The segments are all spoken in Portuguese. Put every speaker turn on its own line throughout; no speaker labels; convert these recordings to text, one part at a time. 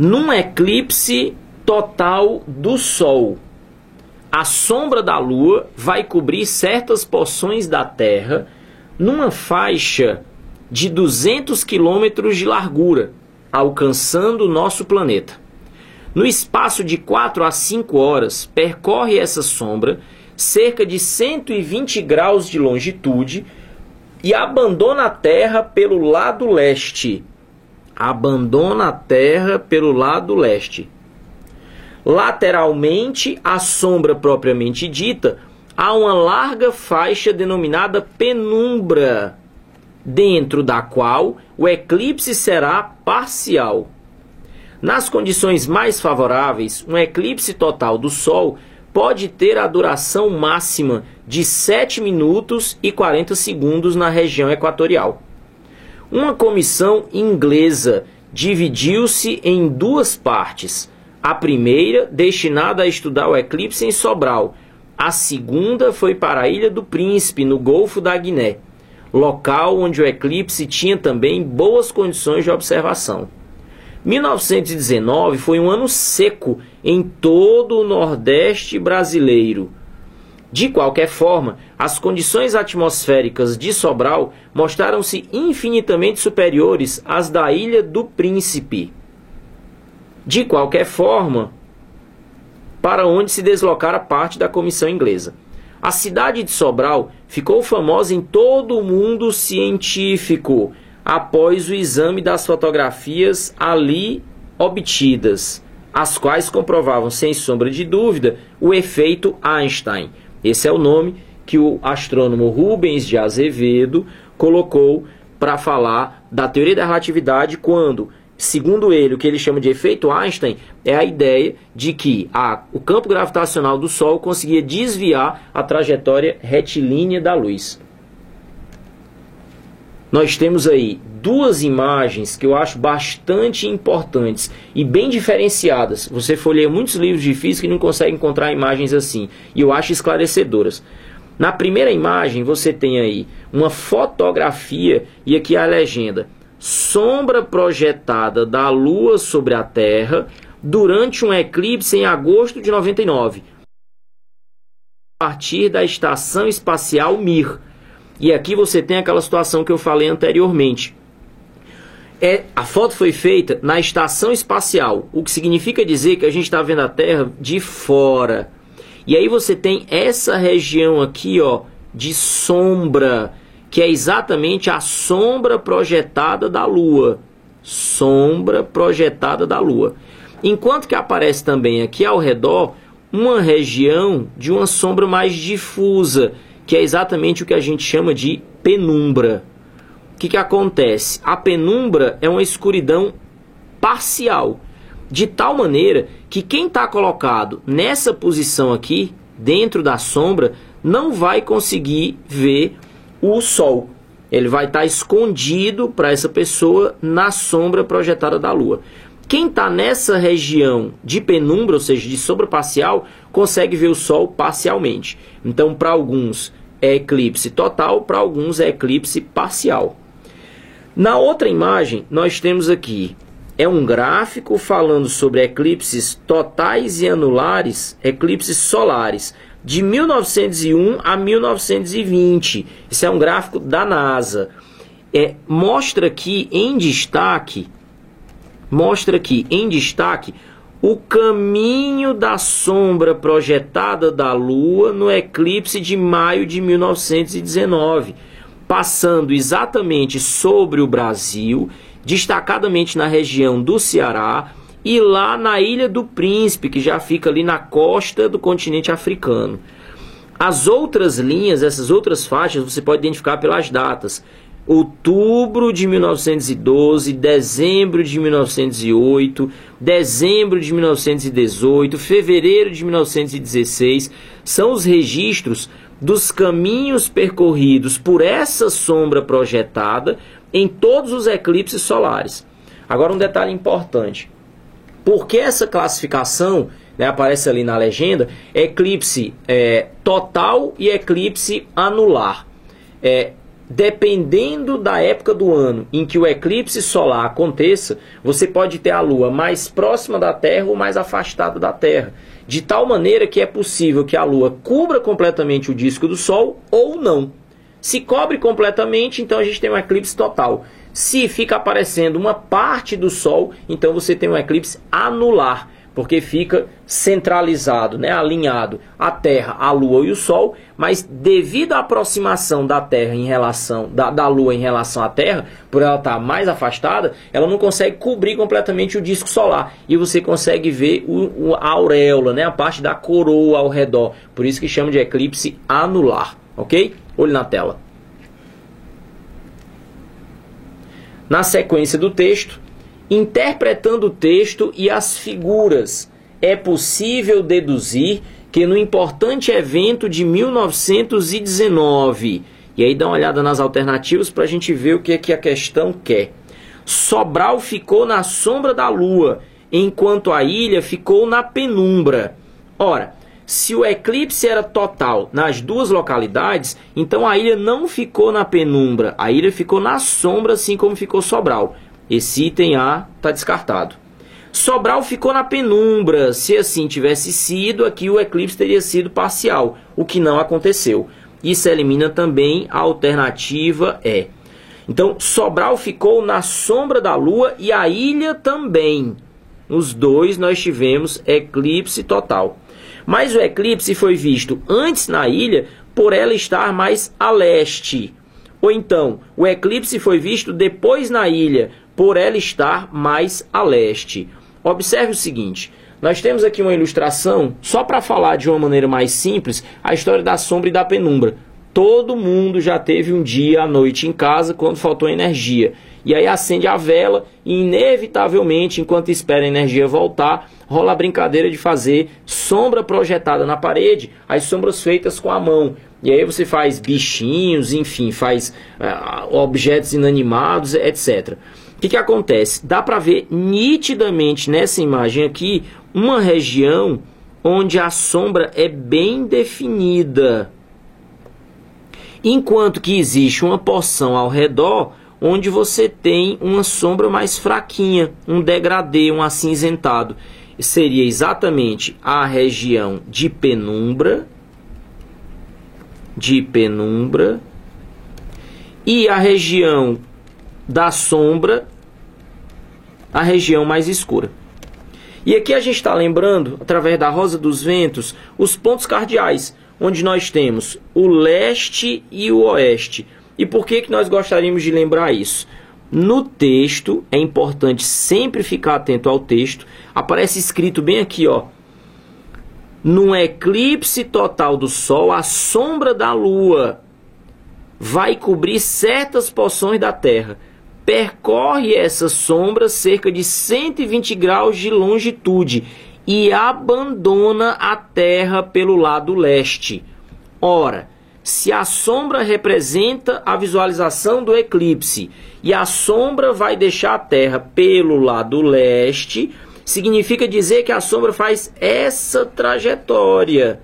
Num eclipse total do Sol, a sombra da Lua vai cobrir certas porções da Terra numa faixa de 200 quilômetros de largura, alcançando o nosso planeta. No espaço de 4 a 5 horas, percorre essa sombra cerca de 120 graus de longitude e abandona a Terra pelo lado leste. Abandona a Terra pelo lado leste. Lateralmente, à sombra propriamente dita, há uma larga faixa denominada penumbra, dentro da qual o eclipse será parcial. Nas condições mais favoráveis, um eclipse total do Sol pode ter a duração máxima de 7 minutos e 40 segundos na região equatorial. Uma comissão inglesa dividiu-se em duas partes. A primeira, destinada a estudar o eclipse em Sobral. A segunda foi para a Ilha do Príncipe, no Golfo da Guiné, local onde o eclipse tinha também boas condições de observação. 1919 foi um ano seco em todo o Nordeste brasileiro. De qualquer forma, as condições atmosféricas de Sobral mostraram-se infinitamente superiores às da Ilha do Príncipe. De qualquer forma, para onde se deslocara parte da comissão inglesa. A cidade de Sobral ficou famosa em todo o mundo científico após o exame das fotografias ali obtidas, as quais comprovavam sem sombra de dúvida o efeito Einstein. Esse é o nome que o astrônomo Rubens de Azevedo colocou para falar da teoria da relatividade quando, segundo ele, o que ele chama de efeito Einstein é a ideia de que o campo gravitacional do Sol conseguia desviar a trajetória retilínea da luz. Nós temos aí duas imagens que eu acho bastante importantes e bem diferenciadas. Você folheia muitos livros de física e não consegue encontrar imagens assim, e eu acho esclarecedoras. Na primeira imagem você tem aí uma fotografia e aqui a legenda: sombra projetada da Lua sobre a Terra durante um eclipse em agosto de 99, a partir da Estação Espacial Mir. E aqui você tem aquela situação que eu falei anteriormente. A foto foi feita na Estação Espacial, o que significa dizer que a gente está vendo a Terra de fora. E aí você tem essa região aqui, ó, de sombra, que é exatamente a sombra projetada da Lua. Sombra projetada da Lua. Enquanto que aparece também aqui ao redor uma região de uma sombra mais difusa, que é exatamente o que a gente chama de penumbra. O que acontece? A penumbra é uma escuridão parcial, de tal maneira que quem está colocado nessa posição aqui, dentro da sombra, não vai conseguir ver o Sol. Ele vai estar escondido para essa pessoa na sombra projetada da Lua. Quem está nessa região de penumbra, ou seja, de sombra parcial, consegue ver o Sol parcialmente. Então, para alguns é eclipse total, para alguns é eclipse parcial. Na outra imagem, nós temos aqui, é um gráfico falando sobre eclipses totais e anulares, eclipses solares, de 1901 a 1920. Esse é um gráfico da NASA. Mostra aqui em destaque o caminho da sombra projetada da Lua no eclipse de maio de 1919, passando exatamente sobre o Brasil, destacadamente na região do Ceará e lá na Ilha do Príncipe, que já fica ali na costa do continente africano. As outras linhas, essas outras faixas, você pode identificar pelas datas: outubro de 1912, dezembro de 1908, dezembro de 1918, fevereiro de 1916, são os registros dos caminhos percorridos por essa sombra projetada em todos os eclipses solares. Agora um detalhe importante: por que essa classificação, aparece ali na legenda, eclipse total e eclipse anular? dependendo da época do ano em que o eclipse solar aconteça, você pode ter a Lua mais próxima da Terra ou mais afastada da Terra, de tal maneira que é possível que a Lua cubra completamente o disco do Sol ou não. Se cobre completamente, então a gente tem um eclipse total. Se fica aparecendo uma parte do Sol, então você tem um eclipse anular, porque fica centralizado, né, alinhado a Terra, a Lua e o Sol, mas devido à aproximação da Terra em relação da Lua em relação à Terra, por ela estar mais afastada, ela não consegue cobrir completamente o disco solar e você consegue ver a auréola, né, a parte da coroa ao redor. Por isso que chama de eclipse anular, ok? Olho na tela. Na sequência do texto, interpretando o texto e as figuras, é possível deduzir que no importante evento de 1919, e aí dá uma olhada nas alternativas para a gente ver o que é que a questão quer. Sobral ficou na sombra da Lua, enquanto a ilha ficou na penumbra. Ora, se o eclipse era total nas duas localidades, então a ilha não ficou na penumbra, a ilha ficou na sombra, assim como ficou Sobral. Esse item A está descartado. Sobral ficou na penumbra. Se assim tivesse sido, aqui o eclipse teria sido parcial, o que não aconteceu. Isso elimina também a alternativa E. Então, Sobral ficou na sombra da Lua e a ilha também. Os dois nós tivemos eclipse total. Mas o eclipse foi visto antes na ilha por ela estar mais a leste. Ou então, o eclipse foi visto depois na ilha por ela estar mais a leste. Observe o seguinte, nós temos aqui uma ilustração, só para falar de uma maneira mais simples, a história da sombra e da penumbra. Todo mundo já teve um dia à noite em casa quando faltou energia. E aí acende a vela e inevitavelmente, enquanto espera a energia voltar, rola a brincadeira de fazer sombra projetada na parede, as sombras feitas com a mão. E aí você faz bichinhos, enfim, faz objetos inanimados, etc. O que acontece? Dá para ver nitidamente nessa imagem aqui uma região onde a sombra é bem definida, enquanto que existe uma porção ao redor onde você tem uma sombra mais fraquinha, um degradê, um acinzentado. Seria exatamente a região de penumbra, e a região da sombra, a região mais escura. E aqui a gente está lembrando, através da rosa dos ventos, os pontos cardeais, onde nós temos o leste e o oeste. E por que nós gostaríamos de lembrar isso? No texto, é importante sempre ficar atento ao texto, aparece escrito bem aqui, ó, num eclipse total do Sol, a sombra da Lua vai cobrir certas porções da Terra. Percorre essa sombra cerca de 120 graus de longitude e abandona a Terra pelo lado leste. Ora, se a sombra representa a visualização do eclipse e a sombra vai deixar a Terra pelo lado leste, significa dizer que a sombra faz essa trajetória.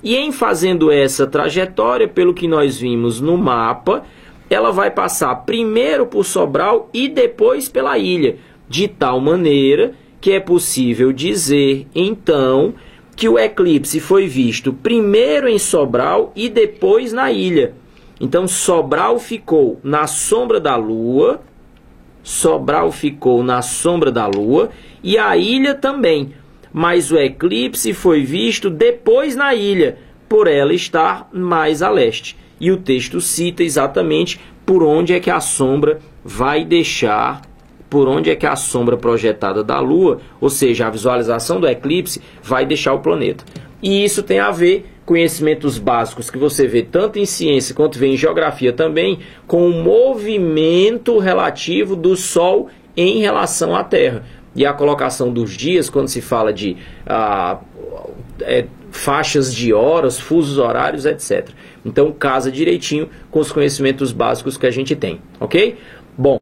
E em fazendo essa trajetória, pelo que nós vimos no mapa, ela vai passar primeiro por Sobral e depois pela ilha, de tal maneira que é possível dizer, então, que o eclipse foi visto primeiro em Sobral e depois na ilha. Então, Sobral ficou na sombra da Lua, e a ilha também. Mas o eclipse foi visto depois na ilha, por ela estar mais a leste. E o texto cita exatamente por onde é que a sombra vai deixar, por onde é que a sombra projetada da Lua, ou seja, a visualização do eclipse, vai deixar o planeta. E isso tem a ver, conhecimentos básicos que você vê tanto em ciência quanto vê em geografia também, com o movimento relativo do Sol em relação à Terra. E a colocação dos dias, quando se fala de faixas de horas, fusos horários, etc. Então, casa direitinho com os conhecimentos básicos que a gente tem, ok? Bom.